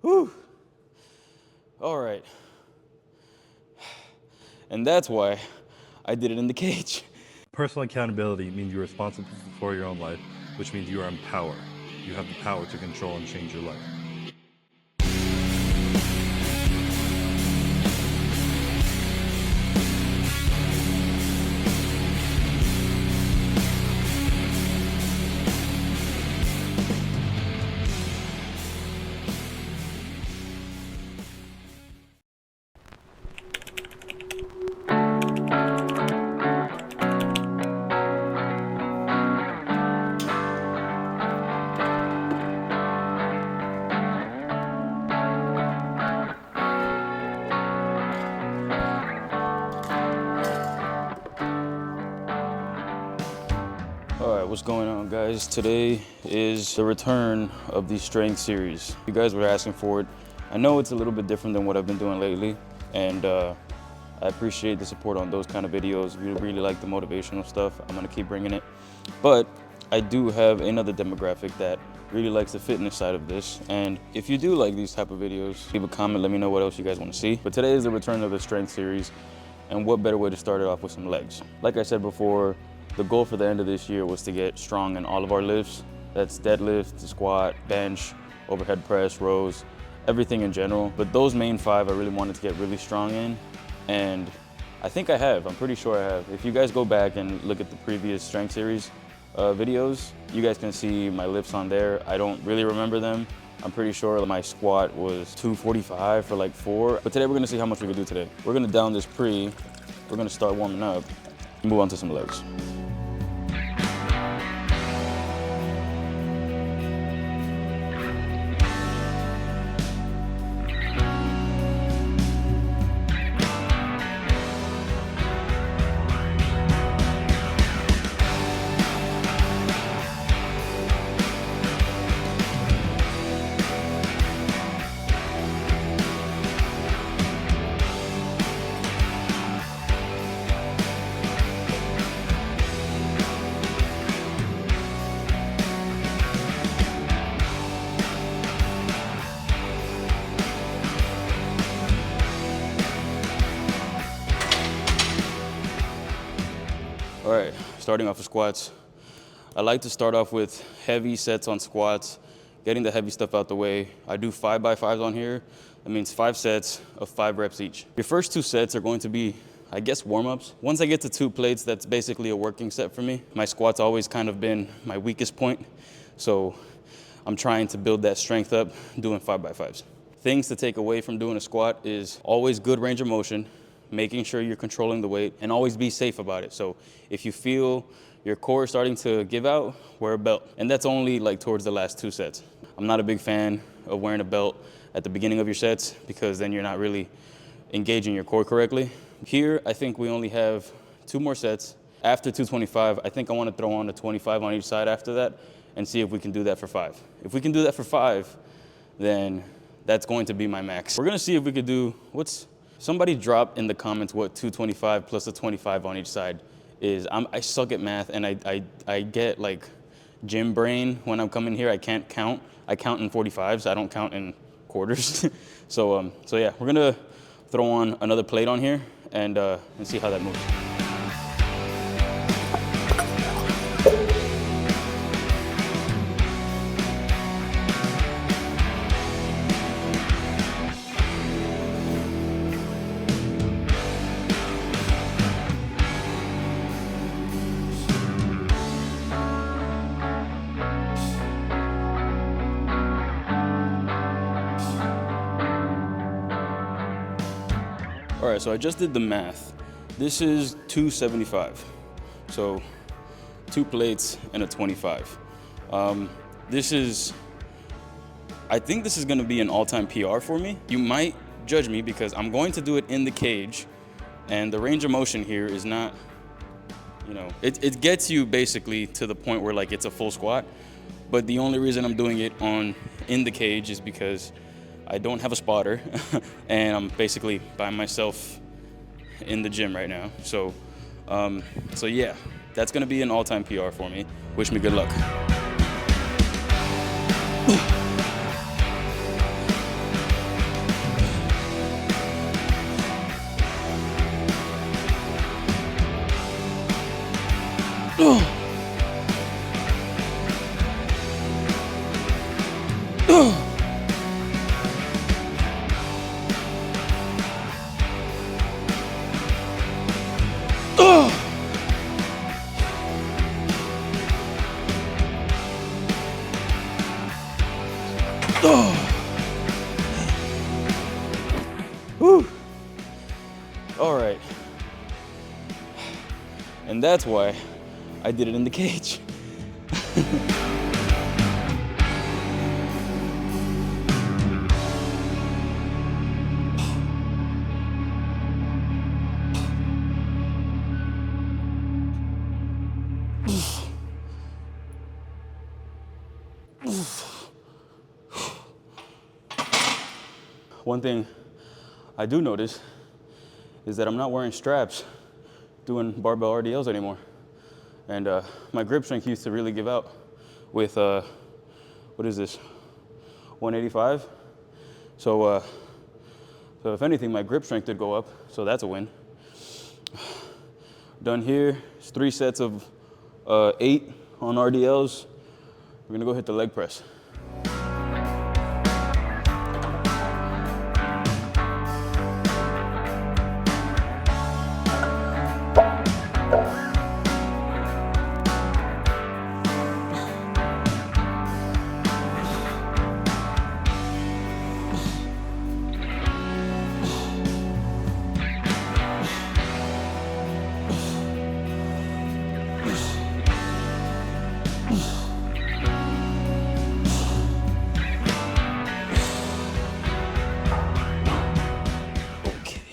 Whew. All right. And that's why I did it in the cage. Personal accountability means you're responsible for your own life, which means you are in power. You have the power to control and change your life. All right, what's going on, guys? Today is the return of the strength series. You guys were asking for it. I know it's a little bit different than what I've been doing lately, and I appreciate the support on those kind of videos. If you really like the motivational stuff, I'm gonna keep bringing it. But I do have another demographic that really likes the fitness side of this, and if you do like these type of videos, leave a comment, let me know what else you guys want to see. But today is the return of the strength series, and what better way to start it off with some legs. Like I said before, the goal for the end of this year was to get strong in all of our lifts. That's deadlift, squat, bench, overhead press, rows, everything in general. But those main 5 I really wanted to get really strong in, and I think I have. I'm pretty sure I have. If you guys go back and look at the previous strength series videos, you guys can see my lifts on there. I don't really remember them. I'm pretty sure my squat was 245 for like 4. But today we're gonna see how much we can do today. We're gonna down this pre. We're gonna start warming up and move on to some legs. All right, starting off with squats. I like to start off with heavy sets on squats, getting the heavy stuff out the way. I do 5x5s on here. That means 5 sets of 5 reps each. Your first 2 sets are going to be, I guess, warm-ups. Once I get to 2 plates, that's basically a working set for me. My squat's always kind of been my weakest point, so I'm trying to build that strength up doing 5x5s. Things to take away from doing a squat is always good range of motion, making sure you're controlling the weight, and always be safe about it. So if you feel your core is starting to give out, wear a belt. And that's only like towards the last 2 sets. I'm not a big fan of wearing a belt at the beginning of your sets because then you're not really engaging your core correctly. Here, I think we only have 2 more sets. After 225, I think I want to throw on a 25 on each side after that and see if we can do that for 5. If we can do that for 5, then that's going to be my max. We're gonna see if we could do, somebody drop in the comments what 225 plus a 25 on each side is. I suck at math, and I get like gym brain when I'm coming here. I can't count. I count in 45s. I don't count in quarters. so yeah, we're gonna throw on another plate on here and see how that moves. All right, so I just did the math. This is 275. So 2 plates and a 25. I think this is gonna be an all-time PR for me. You might judge me because I'm going to do it in the cage, and the range of motion here is not, it gets you basically to the point where like it's a full squat, but the only reason I'm doing it in the cage is because I don't have a spotter and I'm basically by myself in the gym right now. So yeah, that's gonna be an all-time PR for me. Wish me good luck. Whew. All right. And that's why I did it in the cage. One thing I do notice is that I'm not wearing straps doing barbell RDLs anymore. And my grip strength used to really give out with, what is this, 185? So if anything, my grip strength did go up, so that's a win. Done here, it's 3 sets of 8 on RDLs. We're gonna go hit the leg press.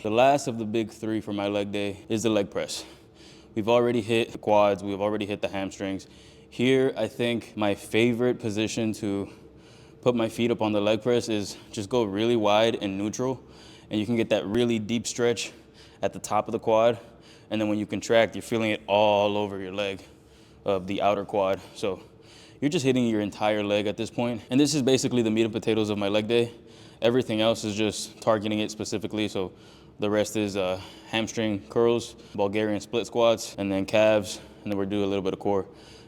The last of the big 3 for my leg day is the leg press. We've already hit the quads, we've already hit the hamstrings. Here, I think my favorite position to put my feet up on the leg press is just go really wide and neutral, and you can get that really deep stretch at the top of the quad, and then when you contract, you're feeling it all over your leg of the outer quad. So you're just hitting your entire leg at this point. And this is basically the meat and potatoes of my leg day. Everything else is just targeting it specifically. So the rest is hamstring curls, Bulgarian split squats, and then calves, and then we'll do a little bit of core.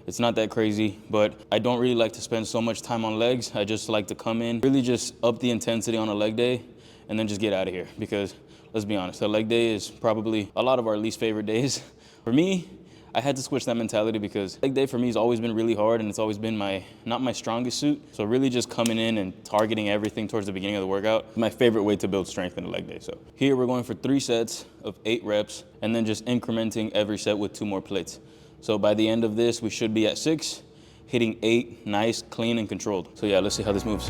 It's not that crazy, but I don't really like to spend so much time on legs. I just like to come in, really just up the intensity on a leg day, and then just get out of here. Because let's be honest, a leg day is probably a lot of our least favorite days. For me, I had to switch that mentality because leg day for me has always been really hard, and it's always been not my strongest suit. So really just coming in and targeting everything towards the beginning of the workout is my favorite way to build strength in a leg day. So here we're going for 3 sets of 8 reps, and then just incrementing every set with 2 more plates. So by the end of this, we should be at 6, hitting 8, nice, clean, and controlled. So yeah, let's see how this moves.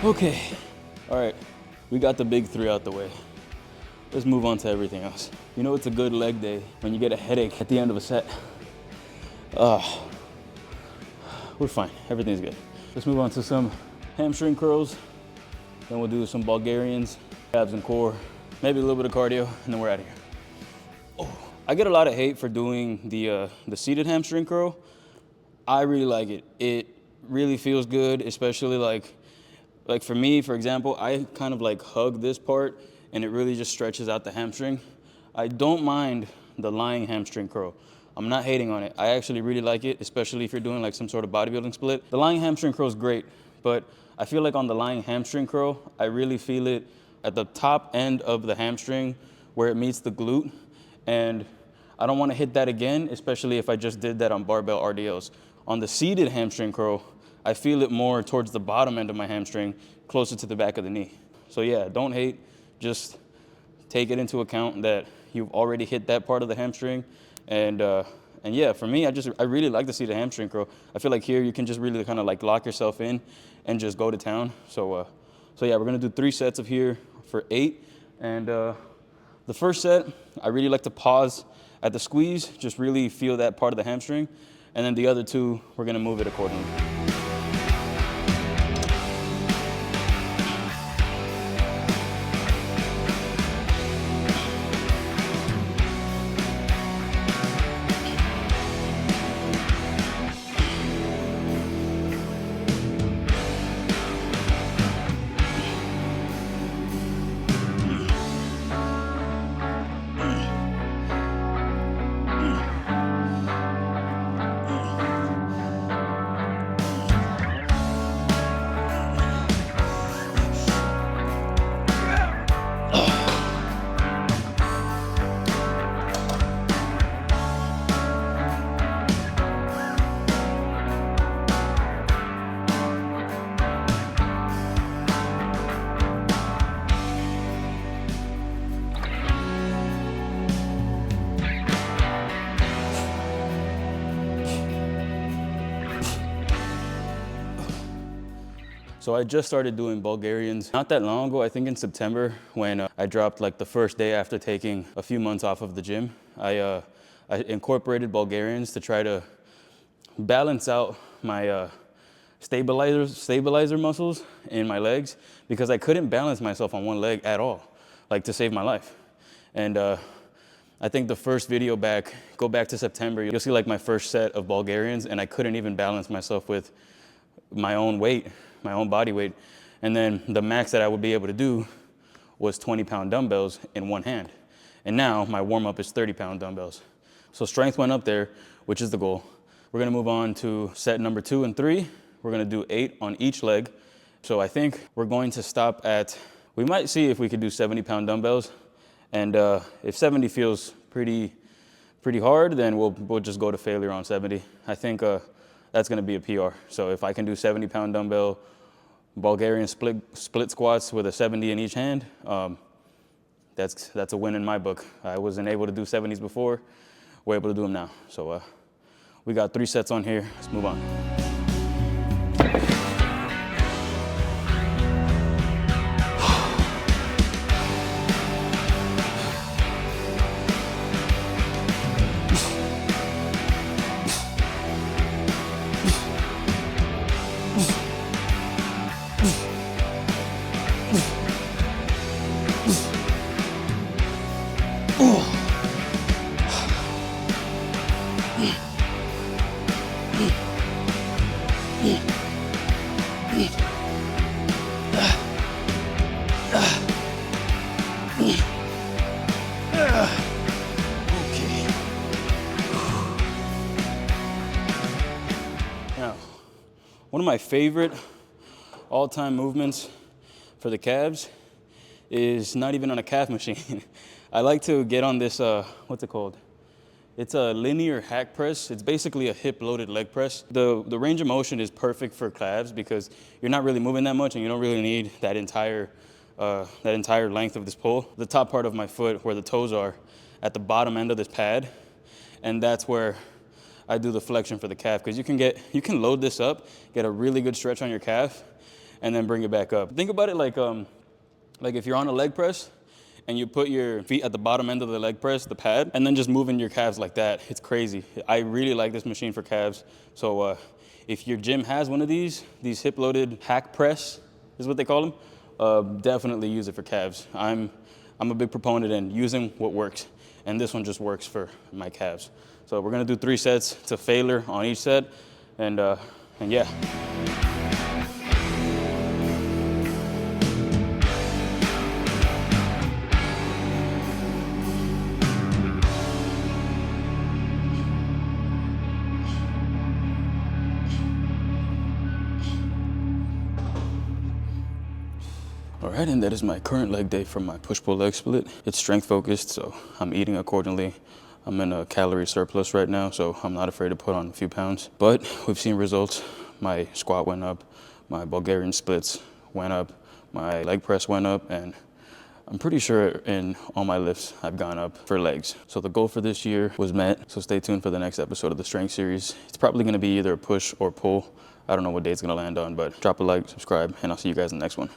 Okay, all right, we got the big 3 out the way. Let's move on to everything else. You know it's a good leg day when you get a headache at the end of a set. We're fine, everything's good. Let's move on to some hamstring curls, then we'll do some Bulgarians, abs and core, maybe a little bit of cardio, and then we're out of here. Oh, I get a lot of hate for doing the seated hamstring curl. I really like it. It really feels good, especially like for me, for example, I kind of like hug this part and it really just stretches out the hamstring. I don't mind the lying hamstring curl. I'm not hating on it. I actually really like it, especially if you're doing like some sort of bodybuilding split. The lying hamstring curl is great, but I feel like on the lying hamstring curl, I really feel it at the top end of the hamstring where it meets the glute. And I don't want to hit that again, especially if I just did that on barbell RDLs. On the seated hamstring curl, I feel it more towards the bottom end of my hamstring, closer to the back of the knee. So yeah, don't hate, just take it into account that you've already hit that part of the hamstring. And yeah, for me, I really like to see the hamstring curl. I feel like here you can just really kind of like lock yourself in and just go to town. So So yeah, we're gonna do 3 sets of here for 8. And the first set, I really like to pause at the squeeze, just really feel that part of the hamstring. And then the other 2, we're gonna move it accordingly. So I just started doing Bulgarians not that long ago, I think in September, when I dropped like the first day after taking a few months off of the gym. I incorporated Bulgarians to try to balance out my stabilizer muscles in my legs, because I couldn't balance myself on one leg at all, like to save my life. And I think the first video go back to September, you'll see like my first set of Bulgarians, and I couldn't even balance myself with my own weight, my own body weight. And then the max that I would be able to do was 20-pound dumbbells in one hand. And now my warm-up is 30-pound dumbbells. So strength went up there, which is the goal. We're gonna move on to set number 2 and 3. We're gonna do 8 on each leg. So I think we're going to stop at, we might see if we could do 70-pound dumbbells. And if 70 feels pretty hard, then we'll just go to failure on 70. I think that's gonna be a PR. So if I can do 70-pound dumbbell Bulgarian split squats with a 70 in each hand, that's a win in my book. I wasn't able to do 70s before. We're able to do them now. So we got 3 sets on here. Let's move on. Now, one of my favorite all-time movements for the calves is not even on a calf machine. I like to get on this, what's it called? It's a linear hack press. It's basically a hip-loaded leg press. The range of motion is perfect for calves because you're not really moving that much and you don't really need that entire length of this pull. The top part of my foot, where the toes are, at the bottom end of this pad, and that's where I do the flexion for the calf, because you can load this up, get a really good stretch on your calf, and then bring it back up. Think about it like if you're on a leg press and you put your feet at the bottom end of the leg press, the pad, and then just moving your calves like that. It's crazy. I really like this machine for calves. So if your gym has one of these hip-loaded hack press is what they call them, definitely use it for calves. I'm a big proponent in using what works, and this one just works for my calves. So we're gonna do 3 sets to failure on each set, and yeah. All right, and that is my current leg day from my push-pull leg split. It's strength focused, so I'm eating accordingly. I'm in a calorie surplus right now, so I'm not afraid to put on a few pounds. But we've seen results. My squat went up, my Bulgarian splits went up, my leg press went up, and I'm pretty sure in all my lifts I've gone up for legs. So the goal for this year was met, so stay tuned for the next episode of the strength series. It's probably gonna be either a push or pull. I don't know what day it's gonna land on, but drop a like, subscribe, and I'll see you guys in the next one.